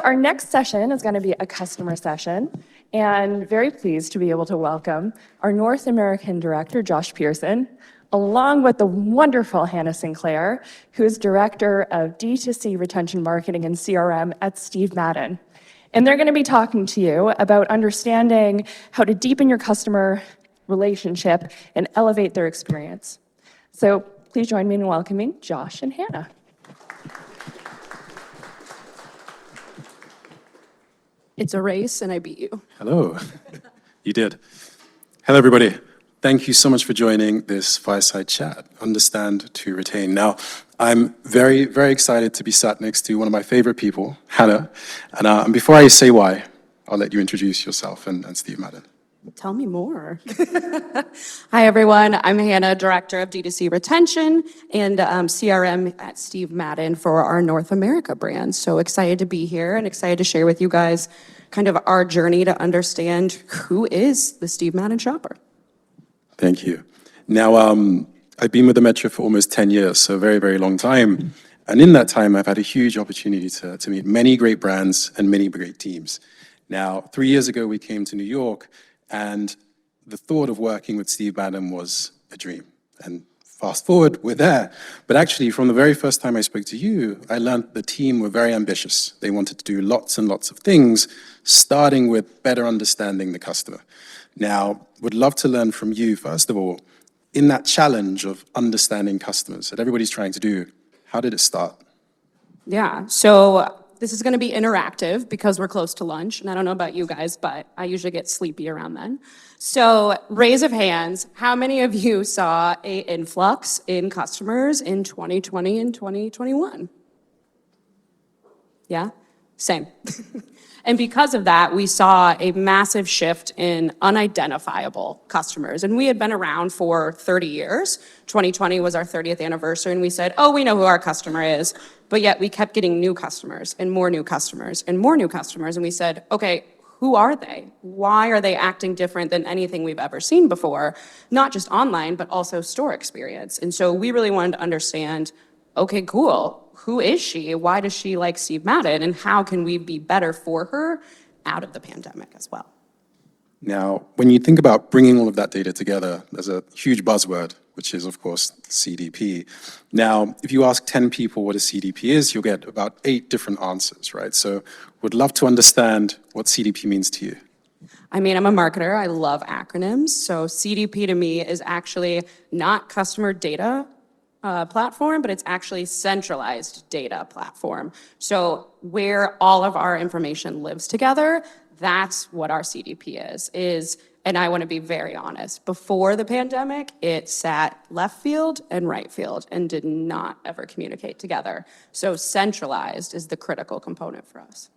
our next session is going to be a customer session, and very pleased to be able to welcome our North American Director, Josh Pierson, along with the wonderful Hannah Sinclair, who is Director of D2C Retention Marketing and CRM at Steve Madden. And they're going to be talking to you about understanding how to deepen your customer relationship and elevate their experience. So please join me in welcoming Josh and Hannah. It's a race, and I beat you. Hello. You did. Hello, everybody. Thank you so much for joining this fireside chat, Understand to Retain. Now, I'm very, very excited to be sat next to one of my favorite people, Hannah. And before I say why, I'll let you introduce yourself and Steve Madden. Tell me more. Hi, everyone. I'm Hannah, Director of D2C Retention and CRM at Steve Madden for our North America brand. So excited to be here and excited to share with you guys kind of our journey to understand who is the Steve Madden shopper. Thank you. Now, I've been with Ometria for almost 10 years, so a very, very long time. And in that time, I've had a huge opportunity to meet many great brands and many great teams. Now, 3 years ago, we came to New York, and the thought of working with Steve Madden was a dream. And fast forward, we're there. But actually, from the very first time I spoke to you, I learned the team were very ambitious. They wanted to do lots and lots of things, starting with better understanding the customer. Now, would love to learn from you, first of all, in that challenge of understanding customers that everybody's trying to do, how did it start? Yeah, so this is going to be interactive because we're close to lunch, and I don't know about you guys, but I usually get sleepy around then. So raise of hands, how many of you saw an influx in customers in 2020 and 2021? Yeah, same. And because of that, we saw a massive shift in unidentifiable customers. And we had been around for 30 years. 2020 was our 30th anniversary, and we said, oh, we know who our customer is. But yet we kept getting new customers and more new customers and more new customers. And we said, okay, who are they? Why are they acting different than anything we've ever seen before? Not just online, but also store experience. And so we really wanted to understand, okay, cool. Who is she? Why does she like Steve Madden? And how can we be better for her out of the pandemic as well? Now, when you think about bringing all of that data together, there's a huge buzzword, which is, of course, CDP. Now, if you ask 10 people what a CDP is, you'll get about 8 different answers, right? So would love to understand what CDP means to you. I mean, I'm a marketer. I love acronyms. So CDP to me is actually not customer data platform, but it's actually centralized data platform. So where all of our information lives together, that's what our CDP is, and I want to be very honest, before the pandemic, it sat left field and right field and did not ever communicate together. So centralized is the critical component for us.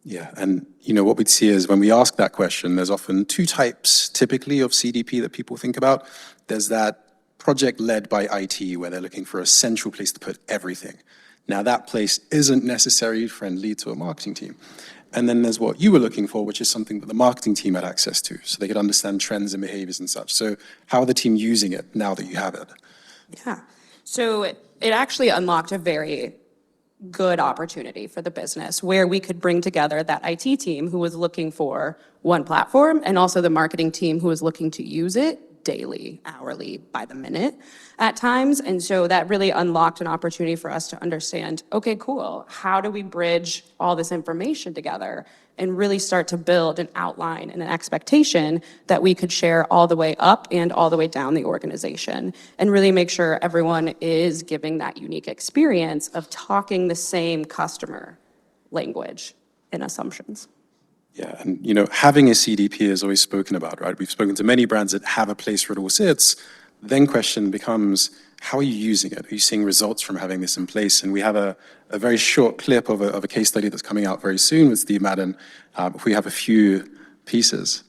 Yeah, and what we'd see is when we ask that question, there's often 2 types typically of CDP that people think about. There's that project led by IT, where they're looking for a central place to put everything. Now, that place isn't necessarily friendly to a marketing team. And then there's what you were looking for, which is something that the marketing team had access to, so they could understand trends and behaviors and such. So how are the team using it now that you have it? Yeah, so it actually unlocked a very good opportunity for the business where we could bring together that IT team who was looking for one platform and also the marketing team who was looking to use it daily, hourly, by the minute at times. And so that really unlocked an opportunity for us to understand, okay, cool, how do we bridge all this information together and really start to build an outline and an expectation that we could share all the way up and all the way down the organization and really make sure everyone is giving that unique experience of talking the same customer language and assumptions. Yeah, and having a CDP is always spoken about, right? We've spoken to many brands that have a place where it all sits. Then question becomes, how are you using it? Are you seeing results from having this in place? And we have a very short clip of a case study that's coming out very soon with Steve Madden. We have a few pieces.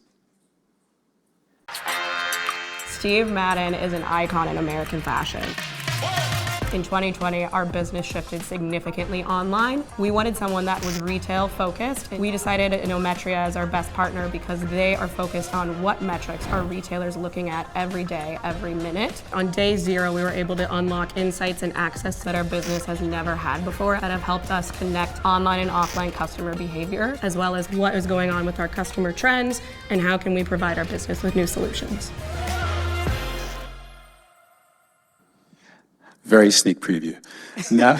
Steve Madden is an icon in American fashion. In 2020, our business shifted significantly online. We wanted someone that was retail focused. We decided in Ometria as our best partner because they are focused on what metrics are retailers looking at every day, every minute. On day 0, we were able to unlock insights and access that our business has never had before that have helped us connect online and offline customer behavior, as well as what is going on with our customer trends and how can we provide our business with new solutions. Very sneak preview. Now,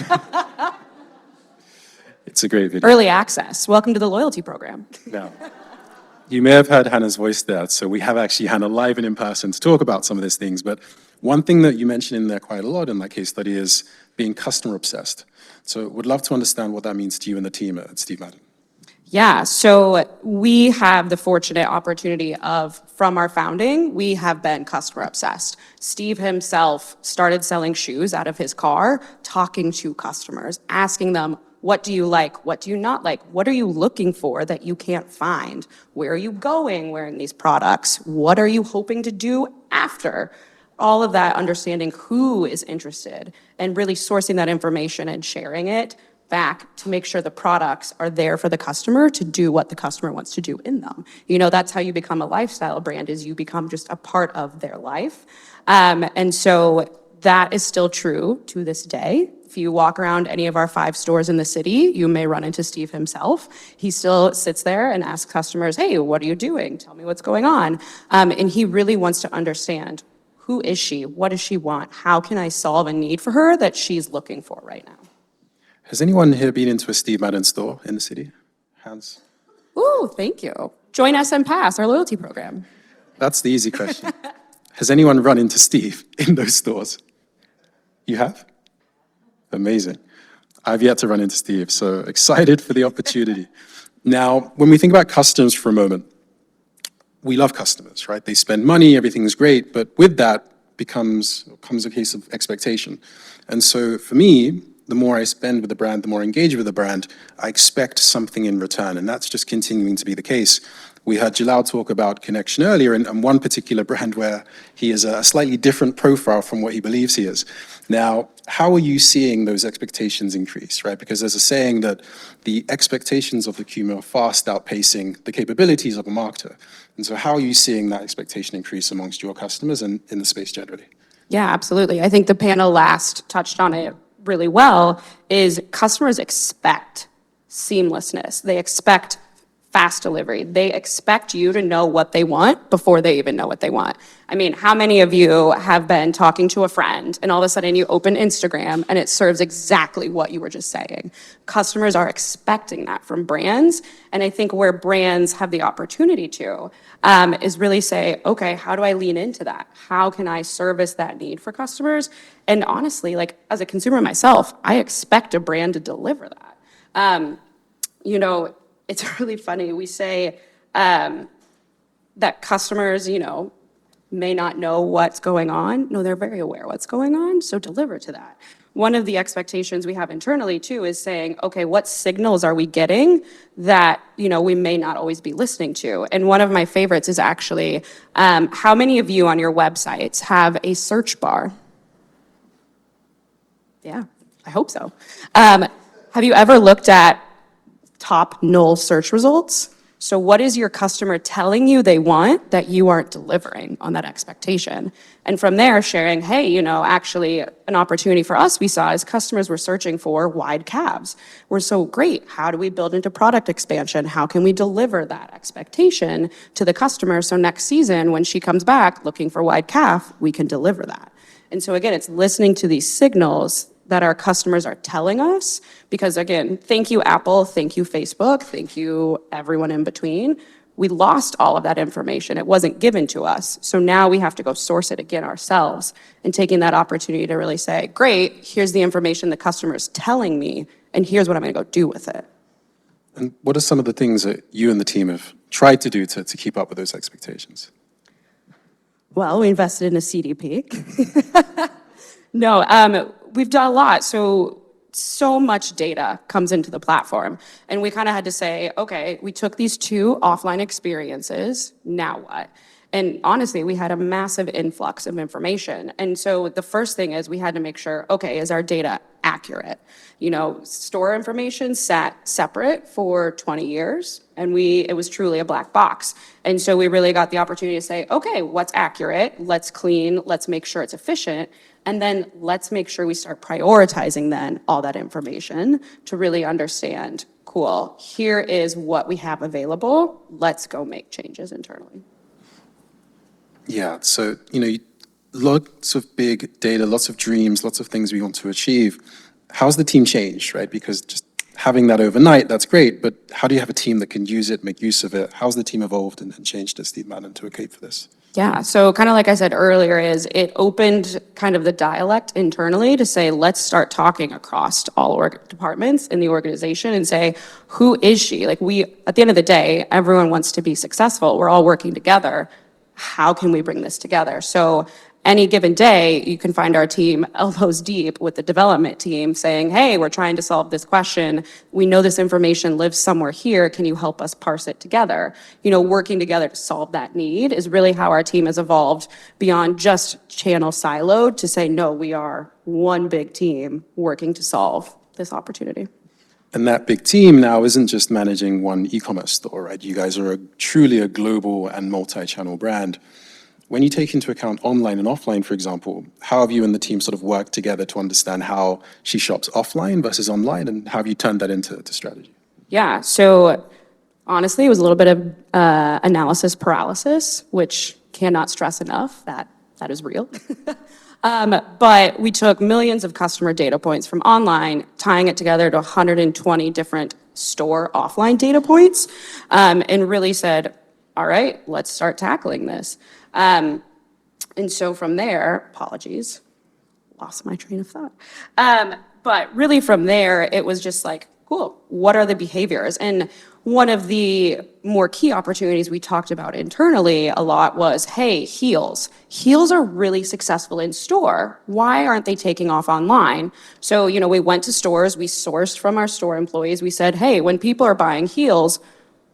it's a great video. Early access. Welcome to the loyalty program. Now, you may have heard Hannah's voice there, so we have actually Hannah live and in person to talk about some of these things. But one thing that you mentioned in there quite a lot in that case study is being customer obsessed. So would love to understand what that means to you and the team at Steve Madden. Yeah, so we have the fortunate opportunity of, from our founding, we have been customer obsessed. Steve himself started selling shoes out of his car, talking to customers, asking them, what do you like? What do you not like? What are you looking for that you can't find? Where are you going wearing these products? What are you hoping to do after? All of that, understanding who is interested and really sourcing that information and sharing it back to make sure the products are there for the customer to do what the customer wants to do in them. You know, that's how you become a lifestyle brand, is you become just a part of their life. And so that is still true to this day. If you walk around any of our 5 stores in the city, you may run into Steve himself. He still sits there and asks customers, hey, what are you doing? Tell me what's going on. And he really wants to understand, who is she? What does she want? How can I solve a need for her that she's looking for right now? Has anyone here been into a Steve Madden store in the city? Hands? Ooh, thank you. Join us and pass, our loyalty program. That's the easy question. Has anyone run into Steve in those stores? You have? Amazing. I've yet to run into Steve, so excited for the opportunity. Now, when we think about customers for a moment, we love customers, right? They spend money, everything's great, but with that comes a case of expectation. And so for me, the more I spend with the brand, the more I engage with the brand, I expect something in return, and that's just continuing to be the case. We heard Jalal talk about connection earlier, and one particular brand where he is a slightly different profile from what he believes he is. Now, how are you seeing those expectations increase, right? Because there's a saying that the expectations of the consumer are fast outpacing the capabilities of a marketer. And so how are you seeing that expectation increase amongst your customers and in the space generally? Yeah, absolutely. I think the panel last touched on it really well, is customers expect seamlessness. They expect fast delivery. They expect you to know what they want before they even know what they want. I mean, how many of you have been talking to a friend and all of a sudden you open Instagram and it serves exactly what you were just saying? Customers are expecting that from brands. And I think where brands have the opportunity to is really say, okay, how do I lean into that? How can I service that need for customers? And honestly, like as a consumer myself, I expect a brand to deliver that. You know, it's really funny. We say that customers, you know, may not know what's going on. No, they're very aware what's going on, so deliver to that. One of the expectations we have internally too is saying, okay, what signals are we getting that, you know, we may not always be listening to? And one of my favorites is actually, how many of you on your websites have a search bar? Yeah, I hope so. Have you ever looked at top null search results? So what is your customer telling you they want that you aren't delivering on that expectation? And from there, sharing, hey, you know, actually an opportunity for us we saw is customers were searching for wide calves. We're so great. How do we build into product expansion? How can we deliver that expectation to the customer so next season when she comes back looking for wide calf, we can deliver that? And so again, it's listening to these signals that our customers are telling us, because again, thank you, Apple, thank you, Facebook, thank you, everyone in between. We lost all of that information. It wasn't given to us. So now we have to go source it again ourselves, and taking that opportunity to really say, great, here's the information the customer is telling me, and here's what I'm gonna go do with it. And what are some of the things that you and the team have tried to do to keep up with those expectations? Well, we invested in a CDP. No, we've done a lot. So much data comes into the platform. And we kind of had to say, okay, we took these 2 offline experiences, now what? And honestly, we had a massive influx of information. And so the first thing is we had to make sure, okay, is our data accurate? You know, store information sat separate for 20 years, and it was truly a black box. And so we really got the opportunity to say, okay, what's accurate? Let's clean, let's make sure it's efficient. And then let's make sure we start prioritizing then all that information to really understand, cool, here is what we have available. Let's go make changes internally. Yeah, so, lots of big data, lots of dreams, lots of things we want to achieve. How's the team changed, right? Because just having that overnight, that's great, but how do you have a team that can use it, make use of it? How's the team evolved and changed as Steve Madden to cape for this? Yeah, so kind of like I said earlier, is it opened kind of the dialect internally to say, let's start talking across all departments in the organization and say, who is she? Like at the end of the day, everyone wants to be successful. We're all working together. How can we bring this together? So any given day, you can find our team elbows deep with the development team saying, hey, we're trying to solve this question. We know this information lives somewhere here. Can you help us parse it together? Working together to solve that need is really how our team has evolved beyond just channel siloed to say, no, we are one big team working to solve this opportunity. And that big team now isn't just managing one e-commerce store, right? You guys are truly a global and multi-channel brand. When you take into account online and offline, for example, how have you and the team sort of worked together to understand how she shops offline versus online, and how have you turned that into strategy? Yeah, so honestly, it was a little bit of analysis paralysis, which cannot stress enough that is real. But we took millions of customer data points from online, tying it together to 120 different store offline data points, and really said, all right, let's start tackling this. And so from there, apologies, lost my train of thought. But really from there, it was just like, cool, what are the behaviors? And one of the more key opportunities we talked about internally a lot was, hey, heels. Heels are really successful in store. Why aren't they taking off online? So, we went to stores, we sourced from our store employees, we said, hey, when people are buying heels,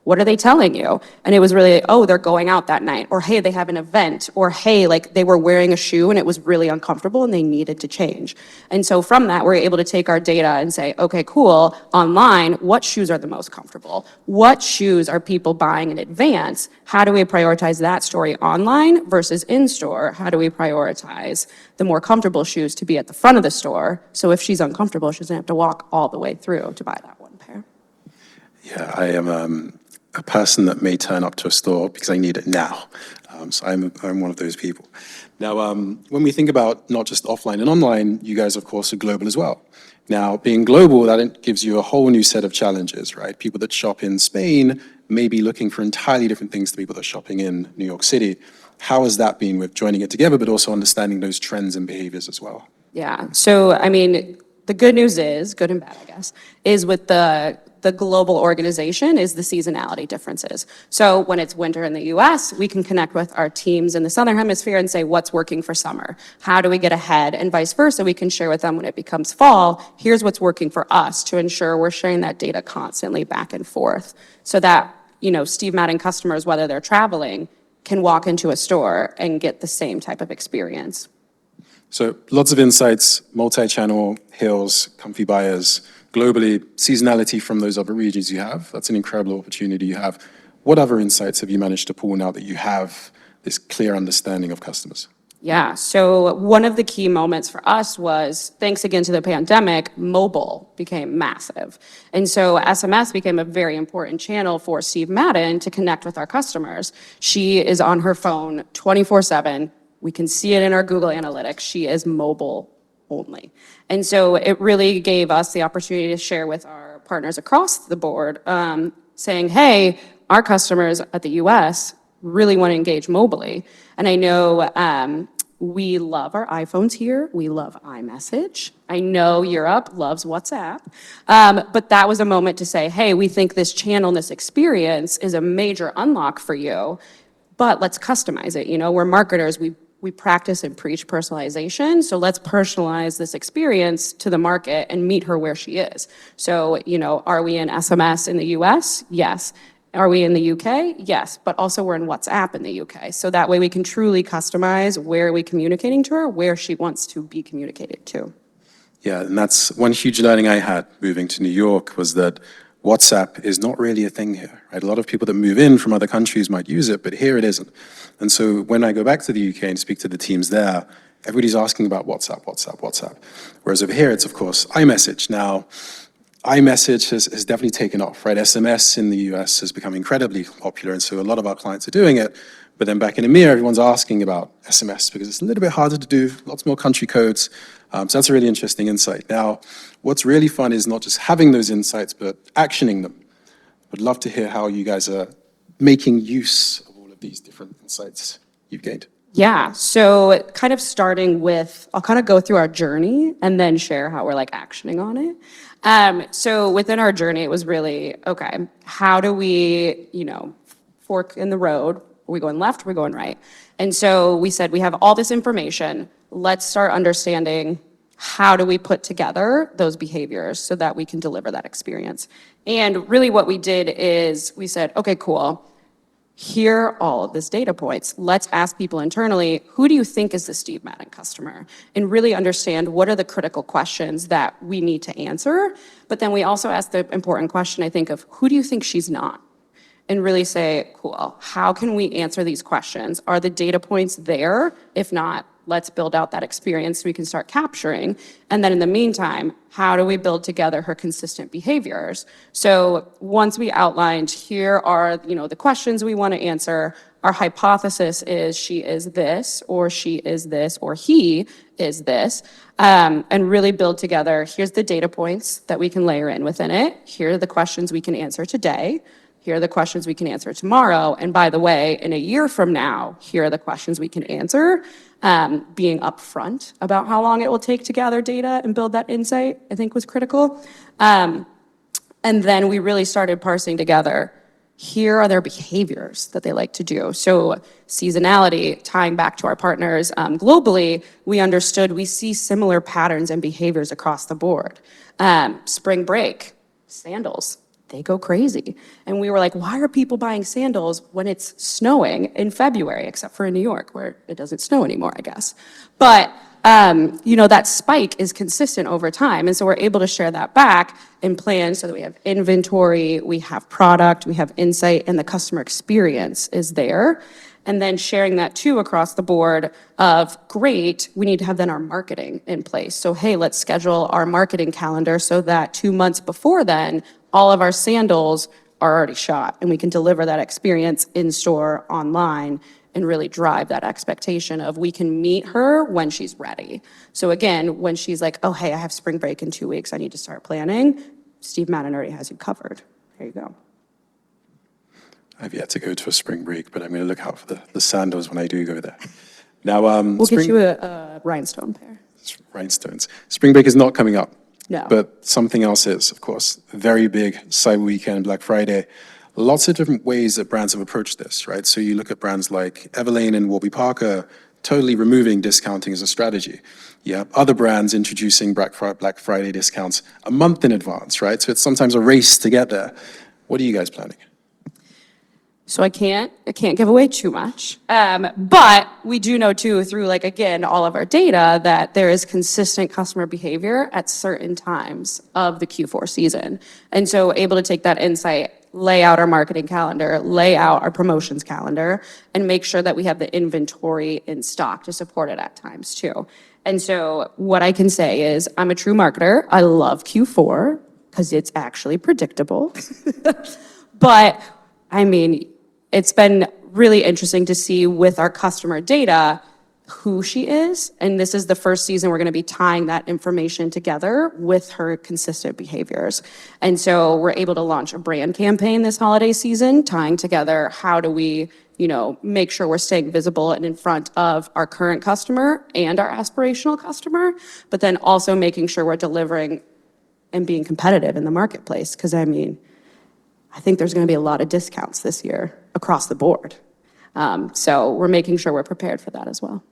what are they telling you? And it was really, oh, they're going out that night, or hey, they have an event, or hey, like they were wearing a shoe and it was really uncomfortable and they needed to change. And so from that, we're able to take our data and say, okay, cool, online, what shoes are the most comfortable? What shoes are people buying in advance? How do we prioritize that story online versus in store? How do we prioritize the more comfortable shoes to be at the front of the store? So if she's uncomfortable, she doesn't have to walk all the way through to buy that one pair. Yeah, I am a person that may turn up to a store because I need it now. So I'm one of those people. Now, when we think about not just offline and online, you guys, of course, are global as well. Now, being global, that gives you a whole new set of challenges, right? People that shop in Spain may be looking for entirely different things to people that are shopping in New York City. How has that been with joining it together, but also understanding those trends and behaviors as well? Yeah, so I mean, the good news is, good and bad, I guess, is with the global organization is the seasonality differences. So when it's winter in the US, we can connect with our teams in the Southern Hemisphere and say, what's working for summer? How do we get ahead? And vice versa, we can share with them when it becomes fall, here's what's working for us to ensure we're sharing that data constantly back and forth so that, Steve Madden customers, whether they're traveling, can walk into a store and get the same type of experience. So lots of insights, multi-channel, heels, comfy buyers, globally, seasonality from those other regions you have. That's an incredible opportunity you have. What other insights have you managed to pull now that you have this clear understanding of customers? Yeah, so one of the key moments for us was, thanks again to the pandemic, mobile became massive. And so SMS became a very important channel for Steve Madden to connect with our customers. She is on her phone 24/7. We can see it in our Google Analytics. She is mobile only. And so it really gave us the opportunity to share with our partners across the board, saying, hey, our customers at the US really want to engage mobily. And I know we love our iPhones here. We love iMessage. I know Europe loves WhatsApp. But that was a moment to say, hey, we think this channel and this experience is a major unlock for you, but let's customize it. We're marketers. We practice and preach personalization, so let's personalize this experience to the market and meet her where she is. So, are we in SMS in the US? Yes. Are we in the UK? Yes, but also we're in WhatsApp in the UK. So that way we can truly customize where are we communicating to her, where she wants to be communicated to. Yeah, and that's one huge learning I had moving to New York was that WhatsApp is not really a thing here, right? A lot of people that move in from other countries might use it, but here it isn't. And so when I go back to the UK and speak to the teams there, everybody's asking about WhatsApp, WhatsApp, WhatsApp. Whereas over here, it's of course iMessage. Now, iMessage has definitely taken off, right? SMS in the US has become incredibly popular, and so a lot of our clients are doing it. But then back in EMEA, everyone's asking about SMS because it's a little bit harder to do, lots more country codes. So that's a really interesting insight. Now, what's really fun is not just having those insights, but actioning them. I'd love to hear how you guys are making use of all of these different insights you've gained. Yeah, so kind of starting with, I'll kind of go through our journey and then share how we're like actioning on it. So within our journey, it was really, okay, how do we, fork in the road? Are we going left? Are we going right? And so we said, we have all this information. Let's start understanding how do we put together those behaviors so that we can deliver that experience. And really what we did is we said, okay, cool. Here are all of these data points. Let's ask people internally, who do you think is the Steve Madden customer? And really understand what are the critical questions that we need to answer. But then we also ask the important question, I think, of who do you think she's not? And really say, cool, how can we answer these questions? Are the data points there? If not, let's build out that experience so we can start capturing. And then in the meantime, how do we build together her consistent behaviors? So once we outlined, here are, the questions we want to answer, our hypothesis is she is this, or she is this, or he is this, and really build together, here's the data points that we can layer in within it. Here are the questions we can answer today. Here are the questions we can answer tomorrow. And by the way, in a year from now, here are the questions we can answer. Being upfront about how long it will take to gather data and build that insight, I think was critical. And then we really started parsing together, here are their behaviors that they like to do. So seasonality, tying back to our partners globally, we understood we see similar patterns and behaviors across the board. Spring break, sandals. They go crazy. And we were like, why are people buying sandals when it's snowing in February, except for in New York, where it doesn't snow anymore, I guess. But, that spike is consistent over time. And so we're able to share that back and plan so that we have inventory, we have product, we have insight, and the customer experience is there. And then sharing that too across the board of, great, we need to have then our marketing in place. So, hey, let's schedule our marketing calendar so that 2 months before then, all of our sandals are already shot and we can deliver that experience in store, online, and really drive that expectation of we can meet her when she's ready. So again, when she's like, oh, hey, I have spring break in 2 weeks, I need to start planning, Steve Madden already has you covered. There you go. I've yet to go to a spring break, but I'm going to look out for the sandals when I do go there. Now, We'll get you a rhinestone pair. Rhinestones. Spring break is not coming up. No. But something else is, of course, very big Cyber Weekend, Black Friday. Lots of different ways that brands have approached this, right? So you look at brands like Everlane and Warby Parker totally removing discounting as a strategy. You have other brands introducing Black Friday discounts a month in advance, right? So it's sometimes a race to get there. What are you guys planning? So I can't give away too much. But we do know too, through again, all of our data, that there is consistent customer behavior at certain times of the Q4 season. And so able to take that insight, lay out our marketing calendar, lay out our promotions calendar, and make sure that we have the inventory in stock to support it at times too. And so what I can say is I'm a true marketer. I love Q4 because it's actually predictable. But it's been really interesting to see with our customer data who she is. And this is the first season we're going to be tying that information together with her consistent behaviors. And so we're able to launch a brand campaign this holiday season, tying together how do we, make sure we're staying visible and in front of our current customer and our aspirational customer, but then also making sure we're delivering and being competitive in the marketplace. Because I think there's going to be a lot of discounts this year across the board. So we're making sure we're prepared for that as well.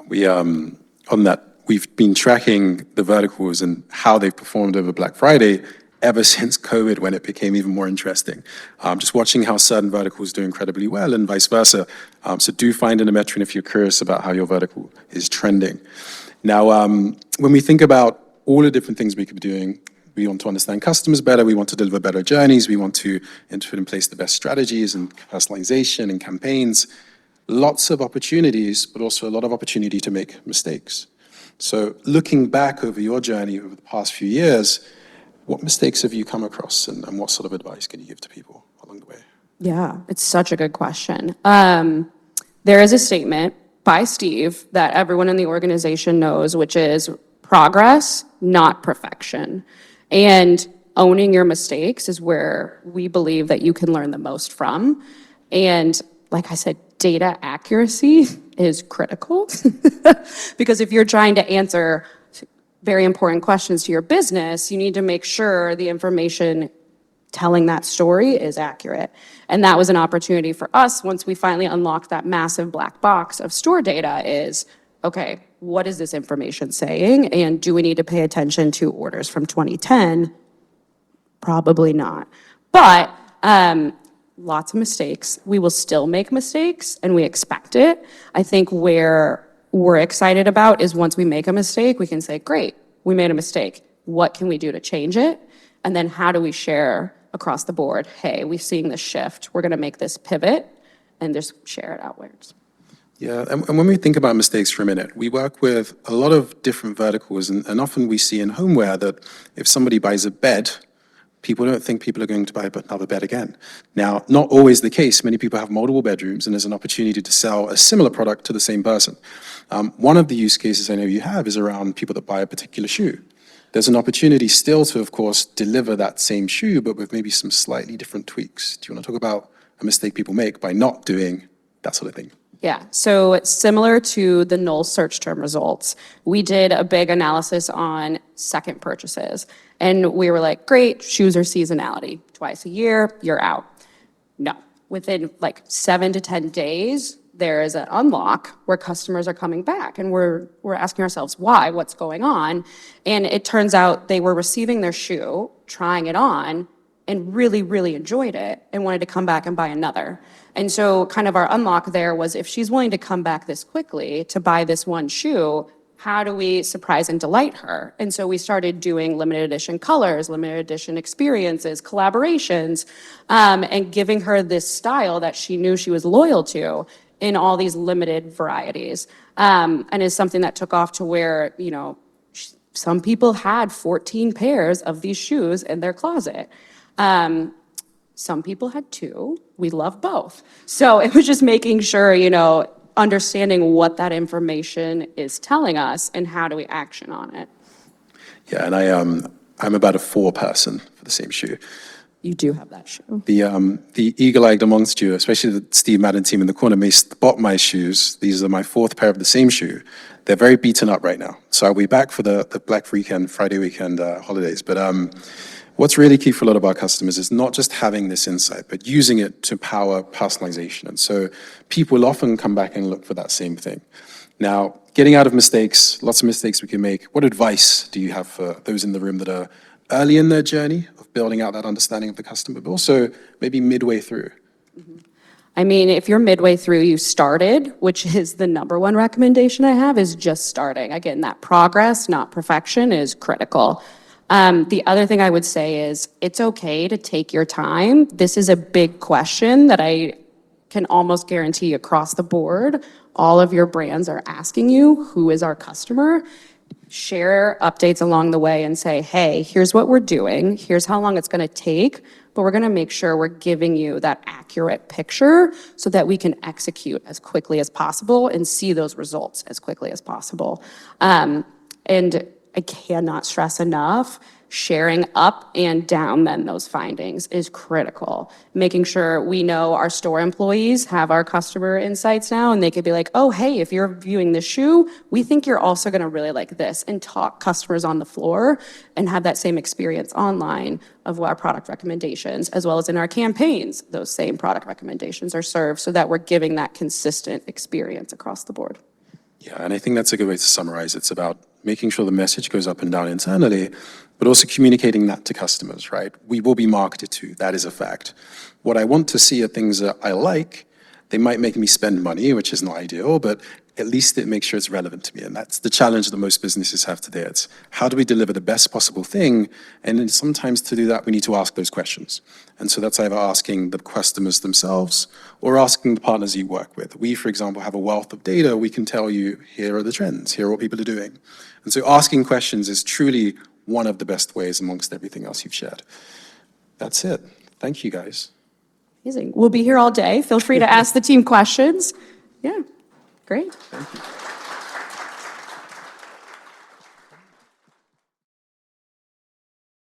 We, on that, we've been tracking the verticals and how they've performed over Black Friday ever since COVID, when it became even more interesting. Just watching how certain verticals do incredibly well and vice versa. So do find an Ometria if you're curious about how your vertical is trending. Now, when we think about all the different things we could be doing, we want to understand customers better, we want to deliver better journeys, we want to put in place the best strategies and personalization and campaigns. Lots of opportunities, but also a lot of opportunity to make mistakes. So looking back over your journey over the past few years, what mistakes have you come across, and what sort of advice can you give to people along the way? Yeah, it's such a good question. There is a statement by Steve that everyone in the organization knows, which is progress, not perfection. And owning your mistakes is where we believe that you can learn the most from. And like I said, data accuracy is critical because if you're trying to answer very important questions to your business, you need to make sure the information telling that story is accurate. And that was an opportunity for us once we finally unlocked that massive black box of store data is, okay, what is this information saying? And do we need to pay attention to orders from 2010? Probably not. But lots of mistakes. We will still make mistakes, and we expect it. I think where we're excited about is once we make a mistake, we can say, great, we made a mistake. What can we do to change it? And then how do we share across the board, hey, we've seen this shift, we're gonna make this pivot, and just share it outwards. Yeah, and when we think about mistakes for a minute, we work with a lot of different verticals, and often we see in homeware that if somebody buys a bed, people don't think people are going to buy another bed again. Now, not always the case. Many people have multiple bedrooms, and there's an opportunity to sell a similar product to the same person. One of the use cases I know you have is around people that buy a particular shoe. There's an opportunity still to, of course, deliver that same shoe, but with maybe some slightly different tweaks. Do you want to talk about a mistake people make by not doing that sort of thing? Yeah, so similar to the null search term results, we did a big analysis on second purchases. And we were like, great, shoes are seasonality. Twice a year, you're out. No, within like 7 to 10 days, there is an unlock where customers are coming back. And we're asking ourselves, why? What's going on? And it turns out they were receiving their shoe, trying it on, and really, really enjoyed it and wanted to come back and buy another. And so kind of our unlock there was if she's willing to come back this quickly to buy this one shoe, how do we surprise and delight her? And so we started doing limited edition colors, limited edition experiences, collaborations, and giving her this style that she knew she was loyal to in all these limited varieties. And is something that took off to where, you know, some people had 14 pairs of these shoes in their closet. Some people had 2. We love both. So it was just making sure, you know, understanding what that information is telling us and how do we action on it. Yeah, and I'm about a 4 person for the same shoe. You do have that shoe. The eagle-eyed amongst you, especially the Steve Madden team in the corner, may spot my shoes. These are my 4th pair of the same shoe. They're very beaten up right now. So I'll be back for the Black weekend, Friday weekend holidays. But what's really key for a lot of our customers is not just having this insight, but using it to power personalization. And so people will often come back and look for that same thing. Now, getting out of mistakes, lots of mistakes we can make. What advice do you have for those in the room that are early in their journey of building out that understanding of the customer, but also maybe midway through? I mean, if you're midway through, you started, which is the number one recommendation I have, is just starting. Again, that progress, not perfection, is critical. The other thing I would say is it's okay to take your time. This is a big question that I can almost guarantee across the board. All of your brands are asking you, who is our customer? Share updates along the way and say, hey, here's what we're doing. Here's how long it's going to take, but we're going to make sure we're giving you that accurate picture so that we can execute as quickly as possible and see those results as quickly as possible. And I cannot stress enough, sharing up and down then those findings is critical. Making sure we know our store employees have our customer insights now and they could be like, oh, hey, if you're viewing this shoe, we think you're also gonna really like this, and talk customers on the floor and have that same experience online of our product recommendations, as well as in our campaigns, those same product recommendations are served so that we're giving that consistent experience across the board. Yeah, and I think that's a good way to summarize. It's about making sure the message goes up and down internally, but also communicating that to customers, right? We will be marketed to, that is a fact. What I want to see are things that I like. They might make me spend money, which isn't ideal, but at least it makes sure it's relevant to me. And that's the challenge that most businesses have today. It's how do we deliver the best possible thing? And then sometimes to do that, we need to ask those questions. And so that's either asking the customers themselves or asking the partners you work with. We, for example, have a wealth of data. We can tell you, here are the trends, here are what people are doing. And so asking questions is truly one of the best ways amongst everything else you've shared. That's it. Thank you, guys. Amazing. We'll be here all day. Feel free to ask the team questions. Yeah, great. Thank you.